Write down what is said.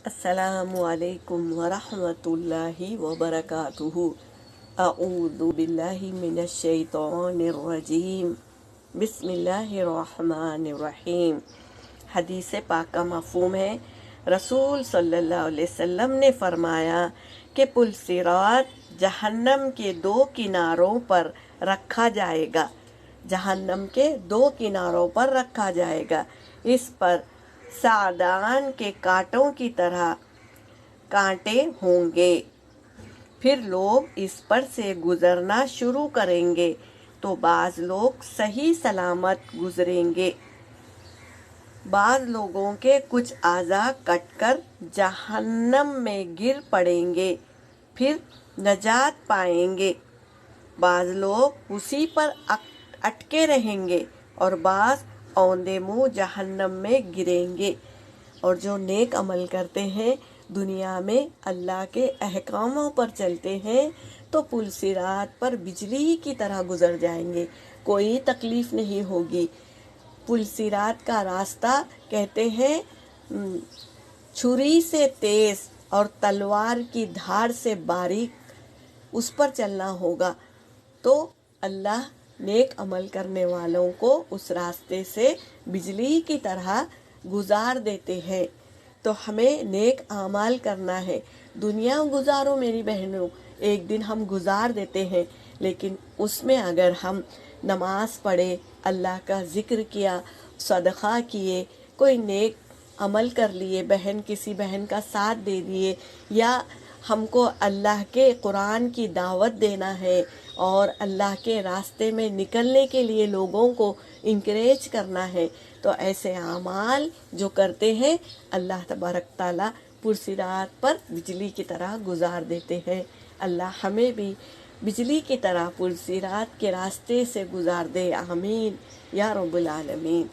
السلام علیکم ورحمۃ اللہ وبرکاتہ۔ اعوذ باللہ من الشیطان الرجیم، بسم اللہ الرحمن الرحیم۔ حدیث پاک کا مفہوم ہے، رسول صلی اللہ علیہ وسلم نے فرمایا کہ پل صراط جہنم کے دو کناروں پر رکھا جائے گا، جہنم کے دو کناروں پر رکھا جائے گا، اس پر سعدان کے کانٹوں کی طرح کانٹے ہوں گے، پھر لوگ اس پر سے گزرنا شروع کریں گے تو بعض لوگ صحیح سلامت گزریں گے، بعض لوگوں کے کچھ اعضاء کٹ کر جہنم میں گر پڑیں گے، پھر نجات پائیں گے، بعض لوگ اسی پر اٹکے رہیں گے اور بعض اوندے منہ جہنم میں گریں گے۔ اور جو نیک عمل کرتے ہیں، دنیا میں اللہ کے احکاموں پر چلتے ہیں تو پل صراط پر بجلی کی طرح گزر جائیں گے، کوئی تکلیف نہیں ہوگی۔ پل صراط کا راستہ کہتے ہیں چھری سے تیز اور تلوار کی دھار سے باریک، اس پر چلنا ہوگا، تو اللہ نیک عمل کرنے والوں کو اس راستے سے بجلی کی طرح گزار دیتے ہیں۔ تو ہمیں نیک اعمال کرنا ہے۔ دنیا گزارو میری بہنوں، ایک دن ہم گزار دیتے ہیں، لیکن اس میں اگر ہم نماز پڑھے، اللہ کا ذکر کیا، صدقہ کیے، کوئی نیک عمل کر لیے، کسی بہن کا ساتھ دے دیے، یا ہم کو اللہ کے قرآن کی دعوت دینا ہے اور اللہ کے راستے میں نکلنے کے لیے لوگوں کو انکریج کرنا ہے، تو ایسے اعمال جو کرتے ہیں اللہ تبارک تعالیٰ پرصراط پر بجلی کی طرح گزار دیتے ہیں۔ اللہ ہمیں بھی بجلی کی طرح پرصراط کے راستے سے گزار دے، آمین یا رب العالمین۔